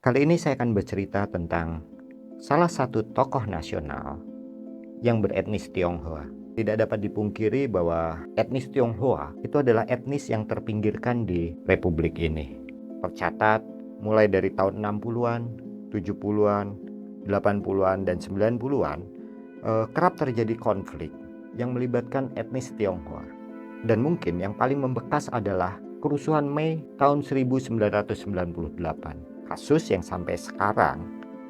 Kali ini saya akan bercerita tentang salah satu tokoh nasional yang beretnis Tionghoa. Tidak dapat dipungkiri bahwa etnis Tionghoa itu adalah etnis yang terpinggirkan di Republik ini. Tercatat mulai dari tahun 60-an, 70-an, 80-an, dan 90-an kerap terjadi konflik yang melibatkan etnis Tionghoa. Dan mungkin yang paling membekas adalah kerusuhan Mei tahun 1998. Kasus yang sampai sekarang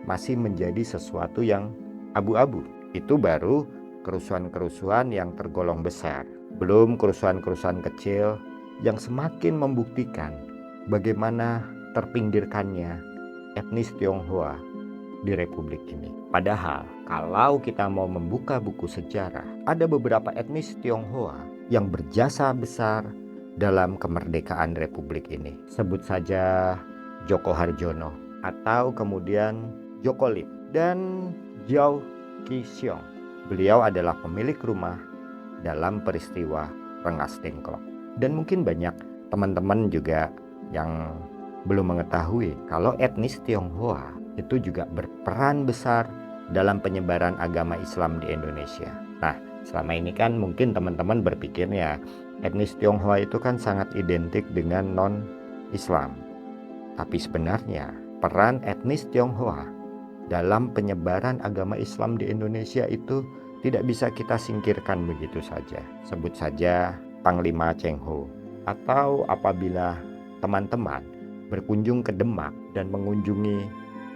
masih menjadi sesuatu yang abu-abu. Itu baru kerusuhan-kerusuhan yang tergolong besar. Belum kerusuhan-kerusuhan kecil yang semakin membuktikan bagaimana terpinggirkannya etnis Tionghoa di Republik ini. Padahal kalau kita mau membuka buku sejarah, ada beberapa etnis Tionghoa yang berjasa besar dalam kemerdekaan Republik ini. Sebut saja Djoko Harjono, atau kemudian Joko Lim, dan Zhao Qixiong. Beliau adalah pemilik rumah dalam peristiwa Rengas Dengklok. Dan mungkin banyak teman-teman juga yang belum mengetahui kalau etnis Tionghoa itu juga berperan besar dalam penyebaran agama Islam di Indonesia. Nah, selama ini kan mungkin teman-teman berpikirnya etnis Tionghoa itu kan sangat identik dengan non-Islam. Tapi sebenarnya peran etnis Tionghoa dalam penyebaran agama Islam di Indonesia itu tidak bisa kita singkirkan begitu saja. Sebut saja Panglima Cheng Ho. Atau apabila teman-teman berkunjung ke Demak dan mengunjungi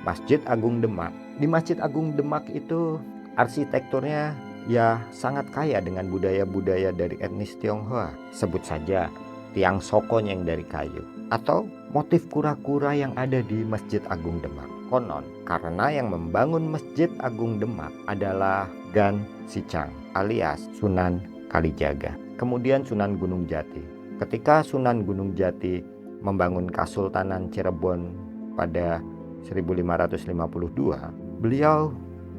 Masjid Agung Demak. Di Masjid Agung Demak itu arsitekturnya ya sangat kaya dengan budaya-budaya dari etnis Tionghoa. Sebut saja tiang sokon yang dari kayu, atau motif kura-kura yang ada di Masjid Agung Demak. Konon karena yang membangun Masjid Agung Demak adalah Gan Sicang alias Sunan Kalijaga, kemudian Sunan Gunung Jati. Ketika Sunan Gunung Jati membangun Kasultanan Cirebon pada 1552, beliau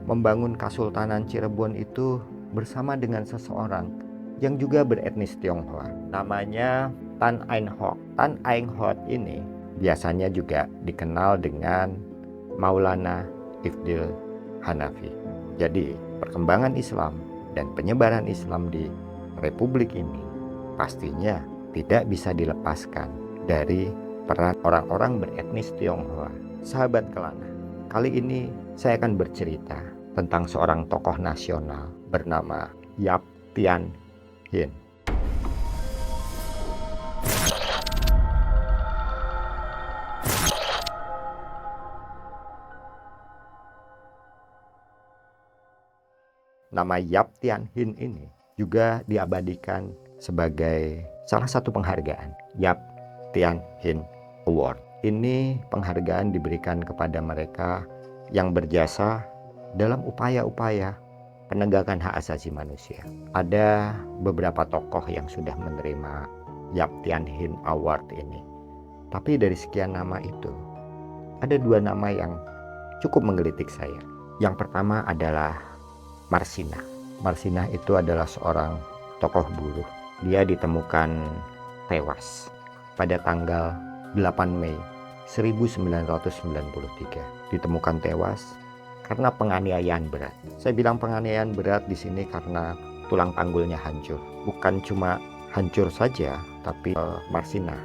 membangun Kasultanan Cirebon itu bersama dengan seseorang yang juga beretnis Tionghoa, namanya Tan Ain Hock. Tan Ain Hock ini biasanya juga dikenal dengan Maulana Ifdil Hanafi. Jadi perkembangan Islam dan penyebaran Islam di Republik ini pastinya tidak bisa dilepaskan dari peran orang-orang beretnis Tionghoa. Sahabat Kelana, kali ini saya akan bercerita tentang seorang tokoh nasional bernama Yap Tian Hin. Nama Yap Tian Hin ini juga diabadikan sebagai salah satu penghargaan, Yap Tian Hin Award. Ini penghargaan diberikan kepada mereka yang berjasa dalam upaya-upaya penegakan hak asasi manusia. Ada beberapa tokoh yang sudah menerima Yap Tian Hin Award ini. Tapi dari sekian nama itu, ada dua nama yang cukup menggelitik saya. Yang pertama adalah Marsinah. Marsinah itu adalah seorang tokoh buruh. Dia ditemukan tewas pada tanggal 8 Mei 1993. Ditemukan tewas karena penganiayaan berat. Saya bilang penganiayaan berat di sini karena tulang panggulnya hancur. Bukan cuma hancur saja, tapi Marsinah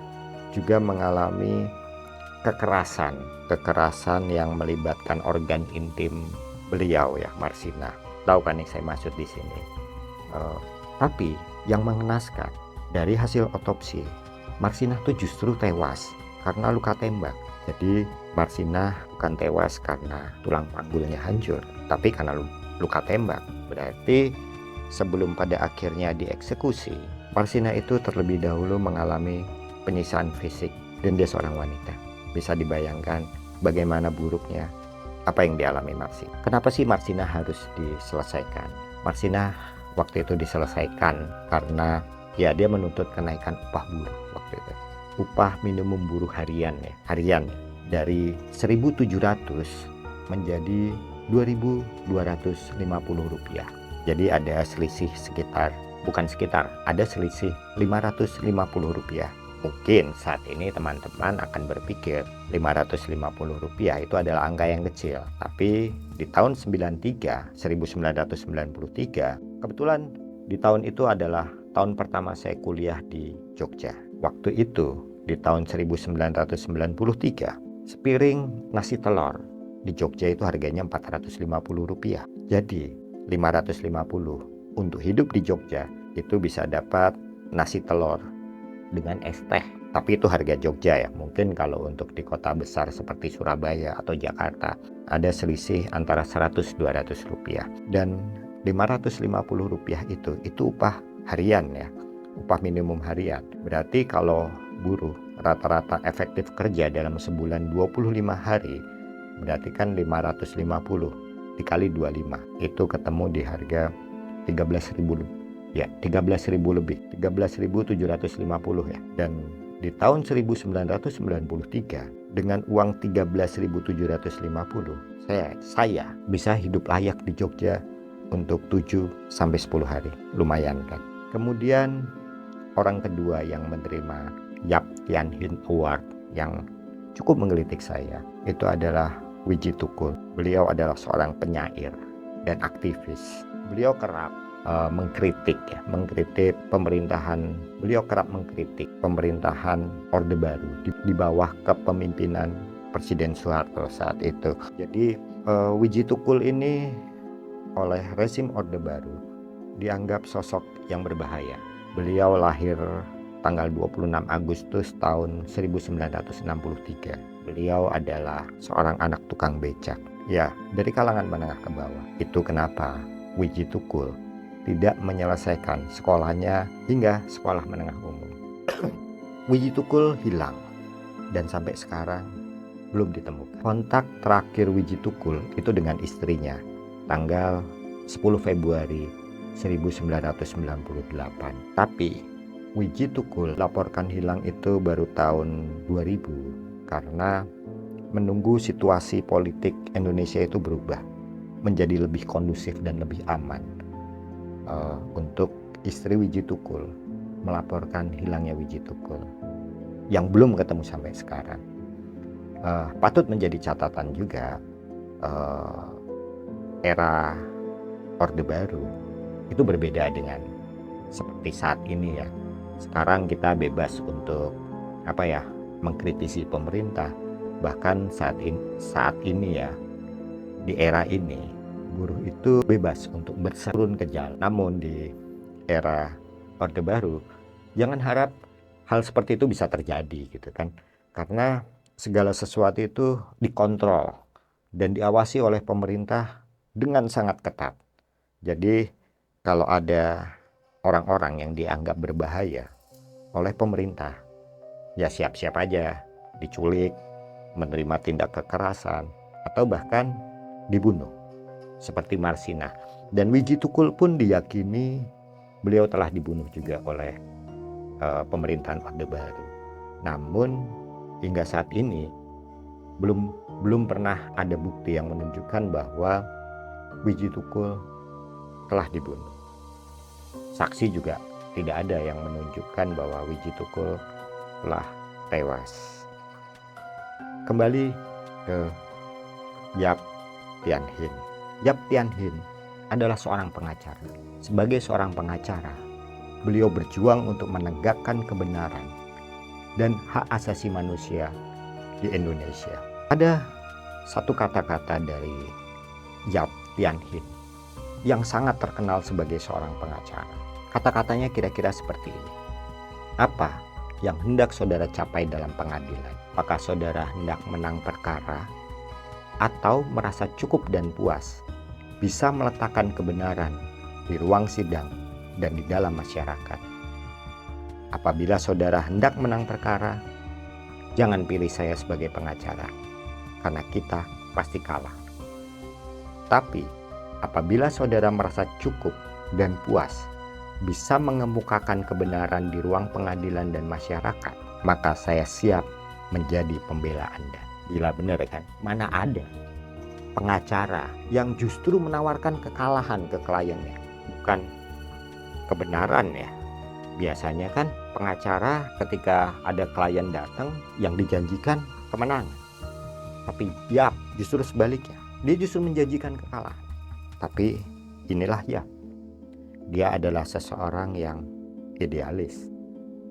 juga mengalami kekerasan yang melibatkan organ intim beliau ya, Marsinah. Tahu kan yang saya maksud di sini. Tapi yang mengenaskan dari hasil otopsi, Marsinah itu justru tewas karena luka tembak. Jadi Marsinah bukan tewas karena tulang panggulnya hancur, tapi karena luka tembak. Berarti sebelum pada akhirnya dieksekusi, Marsinah itu terlebih dahulu mengalami penyiksaan fisik, dan dia seorang wanita. Bisa dibayangkan bagaimana buruknya apa yang dialami Marsinah. Kenapa sih Marsinah harus diselesaikan? Marsinah waktu itu diselesaikan karena ya dia menuntut kenaikan upah buruh waktu itu. Upah minimum buruh harian dari 1.700 menjadi 2.250 rupiah. Jadi ada selisih ada selisih 550 rupiah Mungkin saat ini teman-teman akan berpikir Rp550 itu adalah angka yang kecil. Tapi di tahun 1993, kebetulan di tahun itu adalah tahun pertama saya kuliah di Jogja. Waktu itu di tahun 1993, sepiring nasi telur di Jogja itu harganya Rp450. Jadi 550 untuk hidup di Jogja itu bisa dapat nasi telur dengan es teh. Tapi itu harga Jogja ya. Mungkin kalau untuk di kota besar seperti Surabaya atau Jakarta ada selisih antara Rp100-200. Dan Rp550 itu upah harian ya, upah minimum harian. Berarti kalau buruh rata-rata efektif kerja dalam sebulan 25 hari, berarti kan 550 dikali 25 itu ketemu di harga 13.000 ya, 13.000 lebih, 13.750 ya. Dan di tahun 1993 dengan uang 13.750 saya bisa hidup layak di Jogja untuk 7-10 hari. Lumayan kan. Kemudian orang kedua yang menerima Yap Tian Hin Award yang cukup menggelitik saya itu adalah Wiji Tukul. Beliau adalah seorang penyair dan aktivis. Beliau kerap mengkritik pemerintahan. Beliau kerap mengkritik pemerintahan Orde Baru di bawah kepemimpinan Presiden Soeharto saat itu. Jadi Wiji Tukul ini oleh rezim Orde Baru dianggap sosok yang berbahaya. Beliau lahir tanggal 26 Agustus tahun 1963. Beliau adalah seorang anak tukang becak. Ya, dari kalangan menengah ke bawah. Itu kenapa Wiji Tukul tidak menyelesaikan sekolahnya hingga sekolah menengah umum. Wiji Tukul hilang dan sampai sekarang belum ditemukan. Kontak terakhir Wiji Tukul itu dengan istrinya tanggal 10 Februari 1998. Tapi Wiji Tukul laporkan hilang itu baru tahun 2000 karena menunggu situasi politik Indonesia itu berubah menjadi lebih kondusif dan lebih aman. Untuk istri Wiji Tukul melaporkan hilangnya Wiji Tukul yang belum ketemu sampai sekarang. Patut menjadi catatan juga, era Orde Baru itu berbeda dengan seperti saat ini ya. Sekarang kita bebas untuk mengkritisi pemerintah. Bahkan saat ini ya, di era ini buruh itu bebas untuk berserun ke jalan. Namun di era Orde Baru, jangan harap hal seperti itu bisa terjadi gitu kan. Karena segala sesuatu itu dikontrol dan diawasi oleh pemerintah dengan sangat ketat. Jadi kalau ada orang-orang yang dianggap berbahaya oleh pemerintah, ya siap-siap aja diculik, menerima tindak kekerasan, atau bahkan dibunuh seperti Marsina. Dan Wiji Tukul pun diyakini beliau telah dibunuh juga oleh pemerintahan Orde Baru. Namun hingga saat ini belum pernah ada bukti yang menunjukkan bahwa Wiji Tukul telah dibunuh. Saksi juga tidak ada yang menunjukkan bahwa Wiji Tukul telah tewas. Kembali ke Yap Tian Hin. Yap Tian Hin adalah seorang pengacara. Sebagai seorang pengacara, beliau berjuang untuk menegakkan kebenaran dan hak asasi manusia di Indonesia. Ada satu kata-kata dari Yap Tian Hin yang sangat terkenal sebagai seorang pengacara. Kata-katanya kira-kira seperti ini. Apa yang hendak saudara capai dalam pengadilan? Apakah saudara hendak menang perkara atau merasa cukup dan puas bisa meletakkan kebenaran di ruang sidang dan di dalam masyarakat? Apabila saudara hendak menang perkara, jangan pilih saya sebagai pengacara, karena kita pasti kalah. Tapi apabila saudara merasa cukup dan puas bisa mengemukakan kebenaran di ruang pengadilan dan masyarakat, maka saya siap menjadi pembela Anda. Gila bener kan? Mana ada pengacara yang justru menawarkan kekalahan ke kliennya, bukan kebenaran ya. Biasanya kan pengacara ketika ada klien datang yang dijanjikan kemenangan. Tapi Yap justru sebaliknya. Dia justru menjanjikan kekalahan. Tapi inilah Yap. Dia adalah seseorang yang idealis.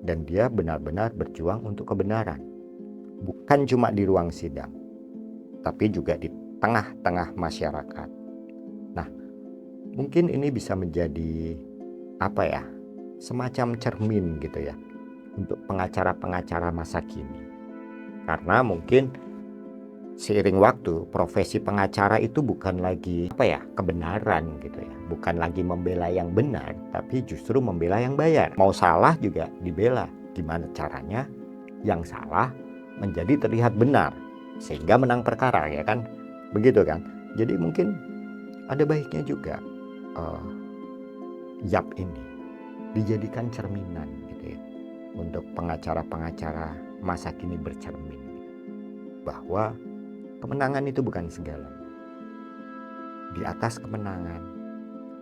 Dan dia benar-benar berjuang untuk kebenaran. Bukan cuma di ruang sidang, tapi juga di tengah-tengah masyarakat. Nah, mungkin ini bisa menjadi semacam cermin gitu ya untuk pengacara-pengacara masa kini. Karena mungkin seiring waktu profesi pengacara itu bukan lagi kebenaran gitu ya, bukan lagi membela yang benar, tapi justru membela yang bayar. Mau salah juga dibela. Gimana caranya yang salah menjadi terlihat benar sehingga menang perkara, ya kan, begitu kan. Jadi mungkin ada baiknya juga Yap ini dijadikan cerminan gitu ya, untuk pengacara-pengacara masa kini bercermin bahwa kemenangan itu bukan segala. Di atas kemenangan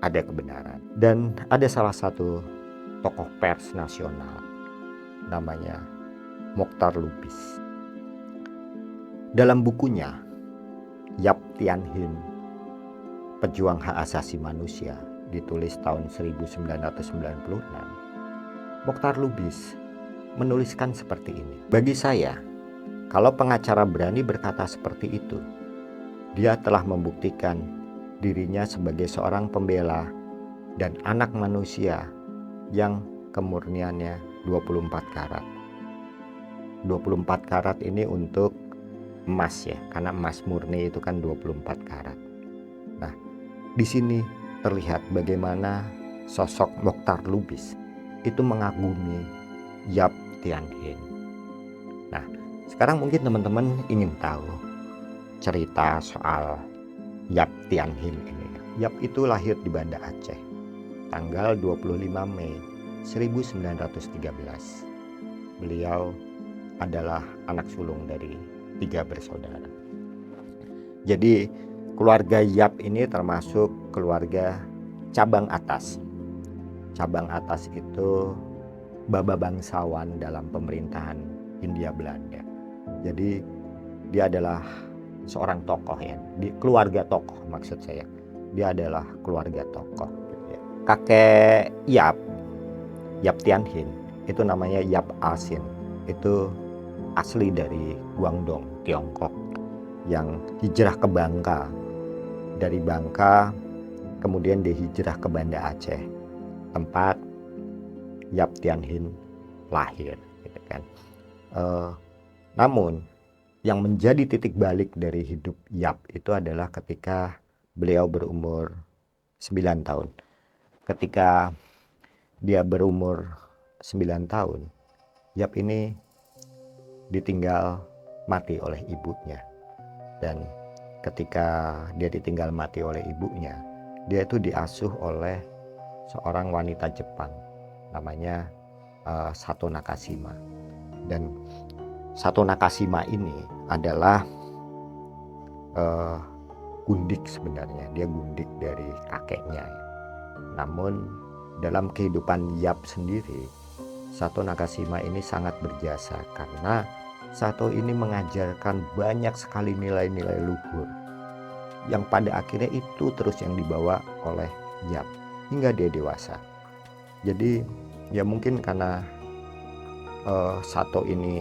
ada kebenaran. Dan ada salah satu tokoh pers nasional namanya Mokhtar Lubis. Dalam bukunya Yap Tian Hin, Pejuang Hak Asasi Manusia, ditulis tahun 1996, Mokhtar Lubis menuliskan seperti ini. Bagi saya, kalau pengacara berani berkata seperti itu, dia telah membuktikan dirinya sebagai seorang pembela dan anak manusia yang kemurniannya 24 karat. 24 karat ini untuk emas ya, karena emas murni itu kan 24 karat. Nah, di sini terlihat bagaimana sosok Mokhtar Lubis itu mengagumi Yap Tian Hin. Nah, sekarang mungkin teman-teman ingin tahu cerita soal Yap Tian Hin ini. Yap itu lahir di Banda Aceh tanggal 25 Mei 1913. Beliau adalah anak sulung dari 3 bersaudara. Jadi keluarga Yap ini termasuk keluarga cabang atas. Cabang atas itu baba bangsawan dalam pemerintahan Hindia Belanda. Jadi dia adalah seorang tokoh ya, di keluarga tokoh maksud saya. Dia adalah keluarga tokoh gitu ya. Kakek Yap Tian Hin itu namanya Yap Asin. Itu asli dari Guangdong, Tiongkok, yang hijrah ke Bangka. Dari Bangka kemudian dia hijrah ke Banda Aceh, tempat Yap Tian Hin lahir gitu kan. Namun yang menjadi titik balik dari hidup Yap itu adalah ketika beliau berumur 9 tahun. Ketika dia berumur 9 tahun, Yap ini ditinggal mati oleh ibunya. Dan ketika dia ditinggal mati oleh ibunya, dia itu diasuh oleh seorang wanita Jepang namanya Sato Nakashima. Dan Sato Nakashima ini adalah gundik sebenarnya. Dia gundik dari kakeknya. Namun dalam kehidupan Yap sendiri, Sato Nakashima ini sangat berjasa karena Sato ini mengajarkan banyak sekali nilai-nilai luhur yang pada akhirnya itu terus yang dibawa oleh Yap hingga dia dewasa. Jadi ya mungkin karena Sato ini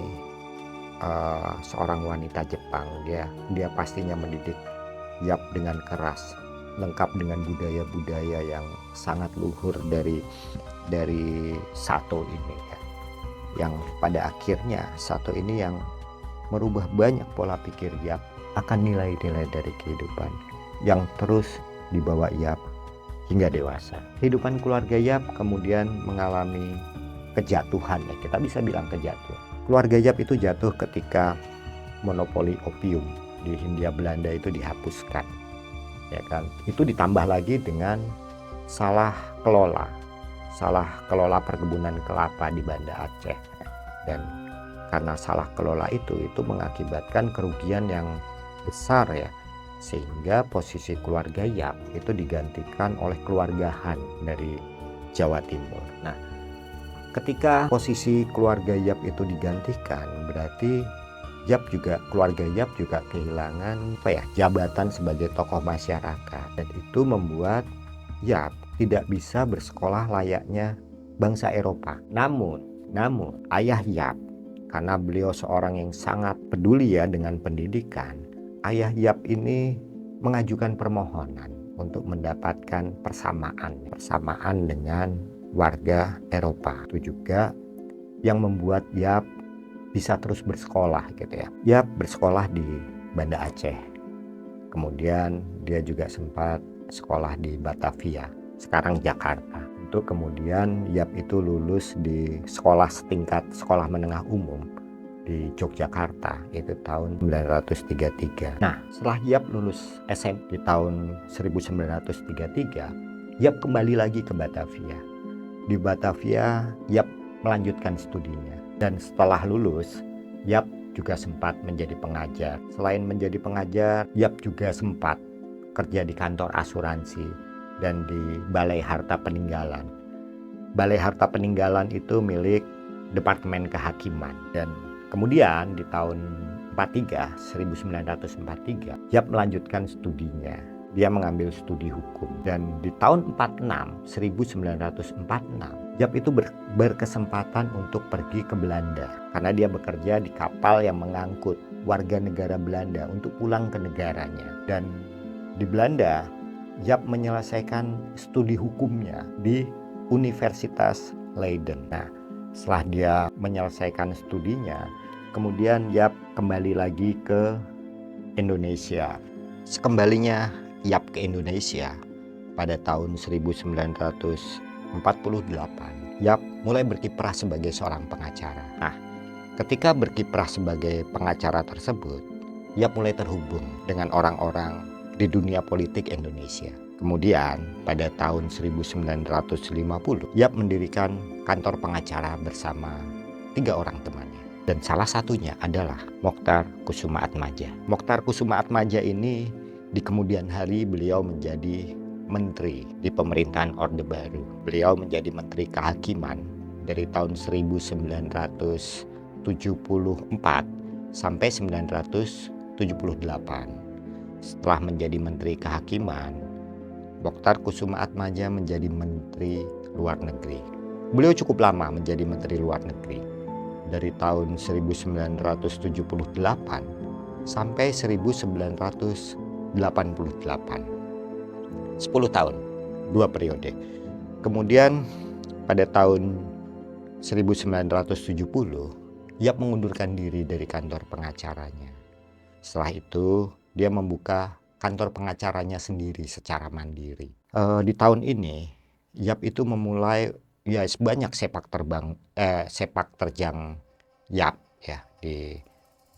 seorang wanita Jepang, dia pastinya mendidik Yap dengan keras, lengkap dengan budaya-budaya yang sangat luhur dari Sato ini ya. Yang pada akhirnya Sato ini yang merubah banyak pola pikir Yap akan nilai-nilai dari kehidupan yang terus dibawa Yap hingga dewasa. Kehidupan keluarga Yap kemudian mengalami kejatuhan ya, kita bisa bilang kejatuhan. Keluarga Yap itu jatuh ketika monopoli opium di Hindia Belanda itu dihapuskan, ya kan. Itu ditambah lagi dengan salah kelola perkebunan kelapa di Banda Aceh. Dan karena salah kelola itu mengakibatkan kerugian yang besar ya, sehingga posisi keluarga Yap itu digantikan oleh keluarga Han dari Jawa Timur. Nah, ketika posisi keluarga Yap itu digantikan, berarti keluarga Yap juga kehilangan jabatan sebagai tokoh masyarakat, dan itu membuat Yap tidak bisa bersekolah layaknya bangsa Eropa. Namun ayah Yap, karena beliau seorang yang sangat peduli dengan pendidikan, ayah Yap ini mengajukan permohonan untuk mendapatkan persamaan dengan warga Eropa. Itu juga yang membuat Yap bisa terus bersekolah Yap bersekolah di Banda Aceh. Kemudian dia juga sempat sekolah di Batavia, sekarang Jakarta. Untuk kemudian Yap itu lulus di sekolah setingkat sekolah menengah umum di Yogyakarta, itu tahun 1933. Nah, setelah Yap lulus SMP di tahun 1933, Yap kembali lagi ke Batavia. Di Batavia, Yap melanjutkan studinya. Dan setelah lulus, Yap juga sempat menjadi pengajar. Selain menjadi pengajar, Yap juga sempat kerja di kantor asuransi dan di Balai Harta Peninggalan. Balai Harta Peninggalan itu milik Departemen Kehakiman. Dan kemudian di tahun 1943, Yap melanjutkan studinya. Dia mengambil studi hukum, dan di tahun 1946, Yap itu berkesempatan untuk pergi ke Belanda karena dia bekerja di kapal yang mengangkut warga negara Belanda untuk pulang ke negaranya. Dan di Belanda, Yap menyelesaikan studi hukumnya di Universitas Leiden. Nah, setelah dia menyelesaikan studinya, kemudian Yap kembali lagi ke Indonesia. Sekembalinya Yap ke Indonesia pada tahun 1948, Yap mulai berkiprah sebagai seorang pengacara. Nah, ketika berkiprah sebagai pengacara tersebut, Yap mulai terhubung dengan orang-orang di dunia politik Indonesia. Kemudian pada tahun 1950, Yap mendirikan kantor pengacara bersama 3 orang temannya. Dan salah satunya adalah Mokhtar Kusumaatmadja. Mokhtar Kusumaatmadja ini di kemudian hari beliau menjadi menteri di pemerintahan Orde Baru. Beliau menjadi menteri kehakiman dari tahun 1974 sampai 1978. Setelah menjadi menteri kehakiman, Mokhtar Kusumaatmadja menjadi menteri luar negeri. Beliau cukup lama menjadi menteri luar negeri, dari tahun 1978 sampai 1988. 10 tahun, 2 periode. Kemudian pada tahun 1970, Yap mengundurkan diri dari kantor pengacaranya. Setelah itu, dia membuka kantor pengacaranya sendiri secara mandiri. Di tahun ini, Yap itu memulai banyak sepak terjang Yap di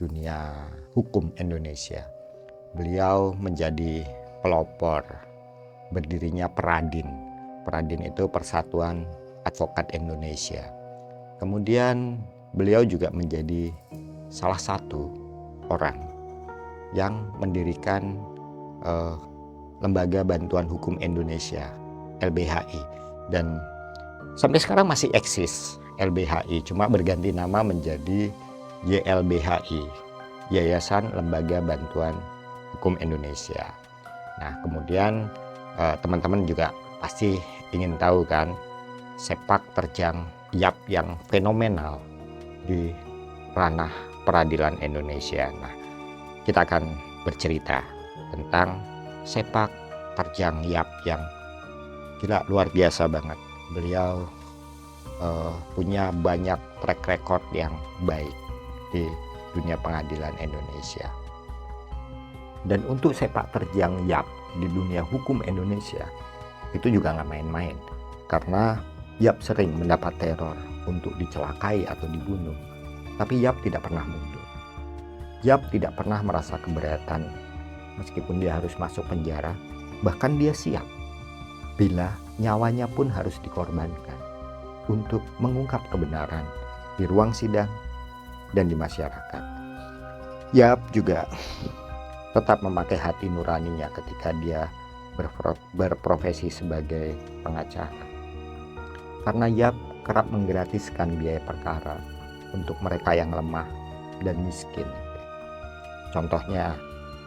dunia hukum Indonesia. Beliau menjadi pelopor berdirinya Peradin. Peradin itu Persatuan Advokat Indonesia. Kemudian beliau juga menjadi salah satu orang yang mendirikan Lembaga Bantuan Hukum Indonesia, LBHI. Dan sampai sekarang masih eksis LBHI, cuma berganti nama menjadi YLBHI, Yayasan Lembaga Bantuan Hukum Indonesia. Nah, kemudian teman-teman juga pasti ingin tahu kan sepak terjang Yap yang fenomenal di ranah peradilan Indonesia. Nah, kita akan bercerita tentang sepak terjang Yap yang gila, luar biasa banget. Beliau punya banyak track record yang baik di dunia pengadilan Indonesia. Dan untuk sepak terjang Yap di dunia hukum Indonesia itu juga nggak main-main, karena Yap sering mendapat teror untuk dicelakai atau dibunuh, tapi Yap tidak pernah mundur. Yap tidak pernah merasa keberatan meskipun dia harus masuk penjara, bahkan dia siap bila nyawanya pun harus dikorbankan untuk mengungkap kebenaran di ruang sidang dan di masyarakat. Yap juga tetap memakai hati nuraninya ketika dia berprofesi sebagai pengacara. Karena Yap kerap menggratiskan biaya perkara untuk mereka yang lemah dan miskin. Contohnya,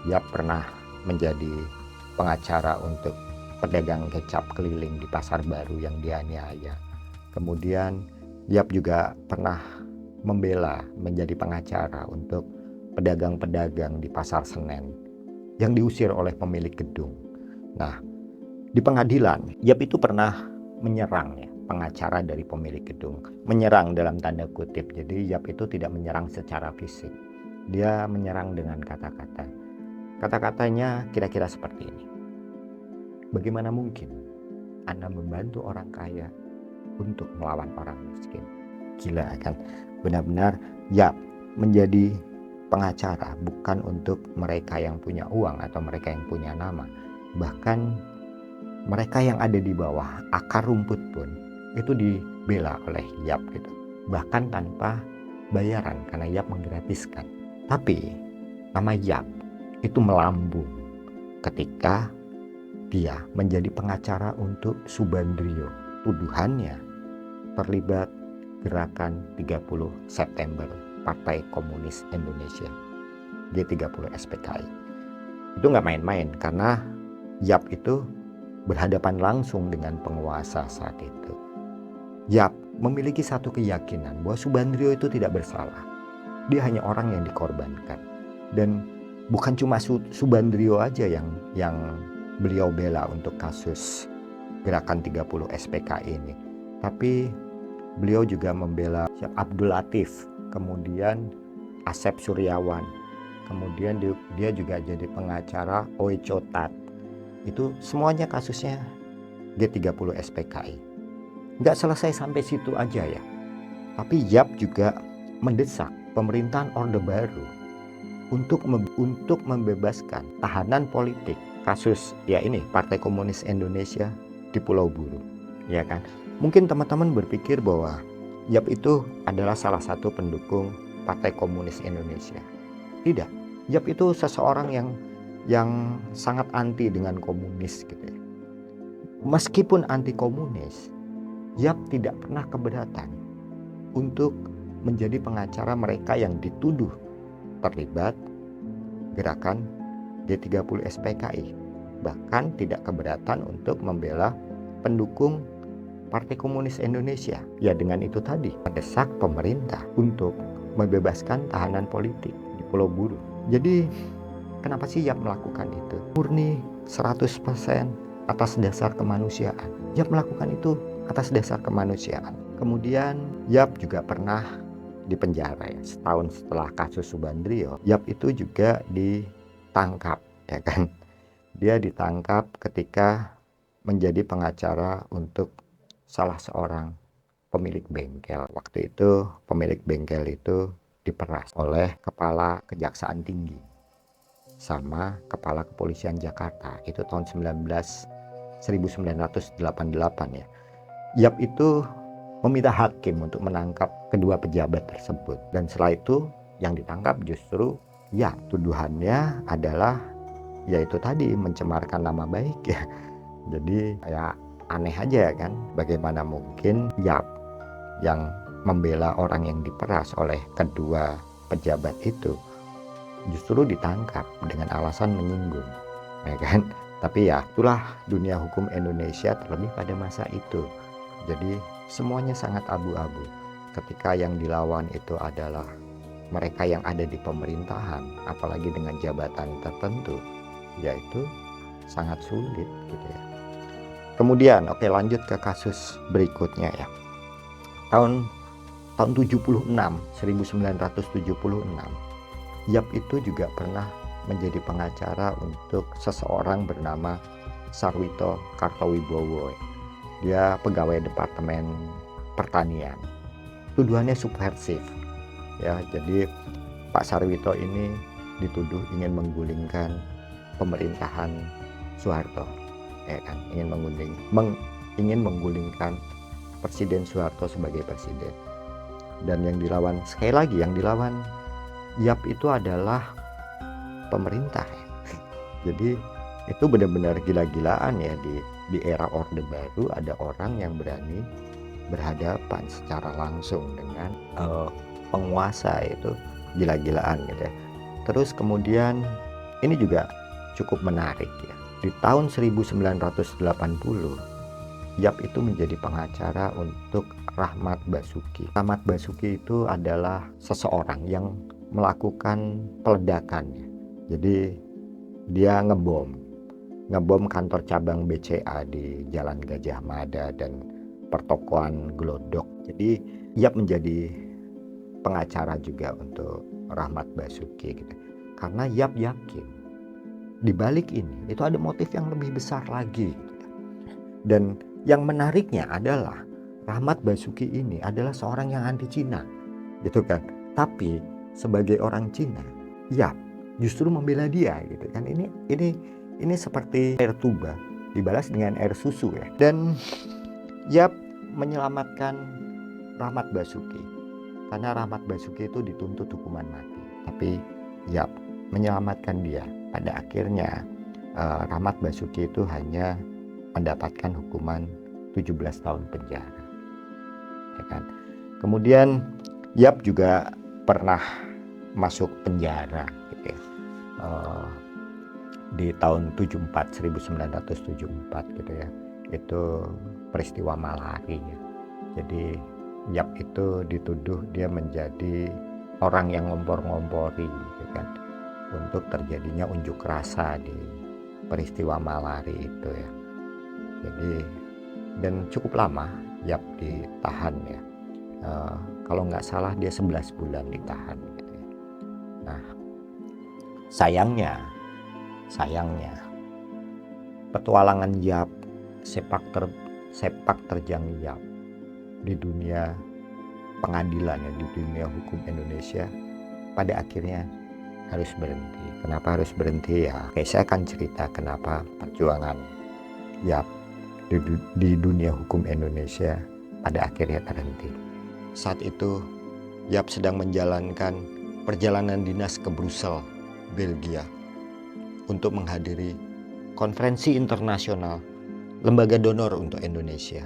Yap pernah menjadi pengacara untuk pedagang kecap keliling di Pasar Baru yang dianiaya. Kemudian Yap juga pernah membela menjadi pengacara untuk pedagang-pedagang di Pasar Senen yang diusir oleh pemilik gedung. Nah, di pengadilan, Yap itu pernah menyerang pengacara dari pemilik gedung. Menyerang dalam tanda kutip, jadi Yap itu tidak menyerang secara fisik. Dia menyerang dengan kata-kata. Kata-katanya kira-kira seperti ini. Bagaimana mungkin Anda membantu orang kaya untuk melawan orang miskin? Gila kan? Benar-benar Yap menjadi pengacara bukan untuk mereka yang punya uang atau mereka yang punya nama. Bahkan mereka yang ada di bawah akar rumput pun itu dibela oleh Yap gitu. Bahkan tanpa bayaran karena Yap menggratiskan. Tapi nama Yap itu melambung ketika dia menjadi pengacara untuk Subandrio. Tuduhannya terlibat gerakan 30 September Partai Komunis Indonesia G30 SPKI. Itu nggak main-main karena Yap itu berhadapan langsung dengan penguasa saat itu. Yap memiliki satu keyakinan bahwa Subandrio itu tidak bersalah. Dia hanya orang yang dikorbankan. Dan bukan cuma Subandrio aja yang beliau bela untuk kasus gerakan 30 SPKI ini. Tapi beliau juga membela Abdul Latif, kemudian Asep Suryawan, kemudian dia juga jadi pengacara Oi Cotat. Itu semuanya kasusnya G30 SPKI. Nggak selesai sampai situ aja ya. Tapi Yap juga mendesak pemerintahan Orde Baru untuk membebaskan tahanan politik kasus ya ini Partai Komunis Indonesia di Pulau Buru, ya kan? Mungkin teman-teman berpikir bahwa Yap itu adalah salah satu pendukung Partai Komunis Indonesia. Tidak, Yap itu seseorang yang sangat anti dengan komunis gitu ya. Meskipun anti komunis, Yap tidak pernah keberatan untuk menjadi pengacara mereka yang dituduh terlibat gerakan G30 SPKI. Bahkan tidak keberatan untuk membela pendukung Partai Komunis Indonesia. Ya dengan itu tadi, mendesak pemerintah untuk membebaskan tahanan politik di Pulau Buru. Jadi kenapa sih Yap melakukan itu? Murni 100% atas dasar kemanusiaan. Yap melakukan itu atas dasar kemanusiaan. Kemudian Yap juga pernah dipenjara ya, setahun setelah kasus Subandrio. Yap itu juga ditangkap, ya kan? Dia ditangkap ketika menjadi pengacara untuk salah seorang pemilik bengkel. Waktu itu pemilik bengkel itu diperas oleh kepala Kejaksaan Tinggi sama kepala Kepolisian Jakarta. Itu tahun 1988 ya. Yap itu meminta hakim untuk menangkap kedua pejabat tersebut. Dan setelah itu yang ditangkap justru Yap. Tuduhannya adalah yaitu tadi mencemarkan nama baik ya. Jadi ya aneh aja kan. Bagaimana mungkin Yap yang membela orang yang diperas oleh kedua pejabat itu justru ditangkap dengan alasan menyinggung, ya kan? Tapi ya itulah dunia hukum Indonesia terlebih pada masa itu. Jadi semuanya sangat abu-abu. Ketika yang dilawan itu adalah mereka yang ada di pemerintahan, apalagi dengan jabatan tertentu, yaitu sangat sulit gitu ya. Kemudian oke lanjut ke kasus berikutnya ya. Tahun 1976 Yap itu juga pernah menjadi pengacara untuk seseorang bernama Sarwito Kartowibowo. Dia pegawai Departemen Pertanian. Tuduhannya subversif. Ya, jadi Pak Sarwito ini dituduh ingin menggulingkan pemerintahan Soeharto. Ya kan, ingin menggulingkan Presiden Soeharto sebagai presiden. Dan yang dilawan sekali lagi yang dilawan Yap itu adalah pemerintah ya. Jadi itu benar-benar gila-gilaan ya di era Orde Baru ada orang yang berani berhadapan secara langsung dengan penguasa itu gila-gilaan gitu ya. Terus kemudian ini juga cukup menarik ya. Di tahun 1980 Yap itu menjadi pengacara untuk Rahmat Basuki. Rahmat Basuki itu adalah seseorang yang melakukan peledakan ya. Jadi dia ngebom kantor cabang BCA di Jalan Gajah Mada dan pertokoan Glodok. Jadi Yap menjadi pengacara juga untuk Rahmat Basuki gitu. Karena Yap yakin di balik ini itu ada motif yang lebih besar lagi gitu. Dan yang menariknya adalah Rahmat Basuki ini adalah seorang yang anti Cina gitu kan. Tapi sebagai orang Cina, Yap justru membela dia gitu kan. Ini seperti air tuba dibalas dengan air susu ya. Dan Yap menyelamatkan Rahmat Basuki karena Rahmat Basuki itu dituntut hukuman mati. Tapi Yap menyelamatkan dia. Pada akhirnya Rahmat Basuki itu hanya mendapatkan hukuman 17 tahun penjara. Ya kan? Kemudian Yap juga pernah masuk penjara gitu ya. Di tahun 1974 gitu ya. Itu peristiwa Malari ya. Jadi Yap itu dituduh dia menjadi orang yang ngompor-ngompori gitu kan, untuk terjadinya unjuk rasa di peristiwa Malari itu ya. Jadi dan cukup lama Yap ditahan ya. Kalau nggak salah dia 11 bulan ditahan gitu ya. Nah sayangnya petualangan Yap, sepak terjang Yap di dunia pengadilan ya, di dunia hukum Indonesia pada akhirnya harus berhenti. Kenapa harus berhenti ya? Oke, saya akan cerita kenapa perjuangan Yap di dunia hukum Indonesia pada akhirnya terhenti. Saat itu Yap sedang menjalankan perjalanan dinas ke Brussel, Belgia, untuk menghadiri konferensi internasional lembaga donor untuk Indonesia.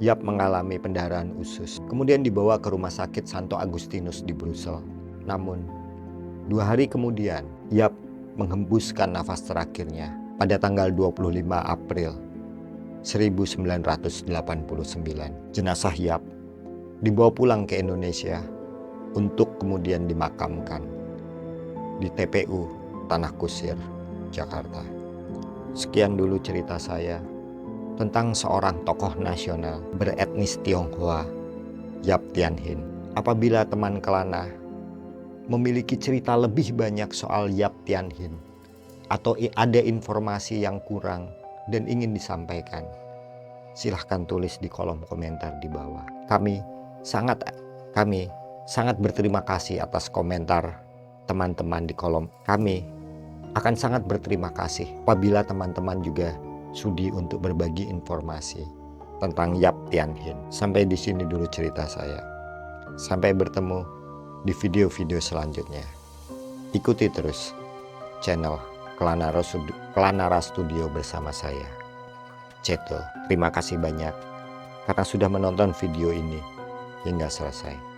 Yap mengalami pendarahan usus, kemudian dibawa ke rumah sakit Santo Agustinus di Brussel. Namun 2 hari kemudian Yap menghembuskan nafas terakhirnya pada tanggal 25 April 1989. Jenazah Yap dibawa pulang ke Indonesia untuk kemudian dimakamkan di TPU Tanah Kusir, Jakarta. Sekian dulu cerita saya tentang seorang tokoh nasional beretnis Tionghoa, Yap Tian Hin. Apabila teman Kelana memiliki cerita lebih banyak soal Yap Tian Hin atau ada informasi yang kurang dan ingin disampaikan, silahkan tulis di kolom komentar di bawah. Kami sangat berterima kasih atas komentar teman-teman di kolom. Kami akan sangat berterima kasih apabila teman-teman juga sudi untuk berbagi informasi tentang Yap Tian Hin. Sampai di sini dulu cerita saya. Sampai bertemu di video-video selanjutnya. Ikuti terus channel Kelanara Studio bersama saya, Ceto. Terima kasih banyak karena sudah menonton video ini hingga selesai.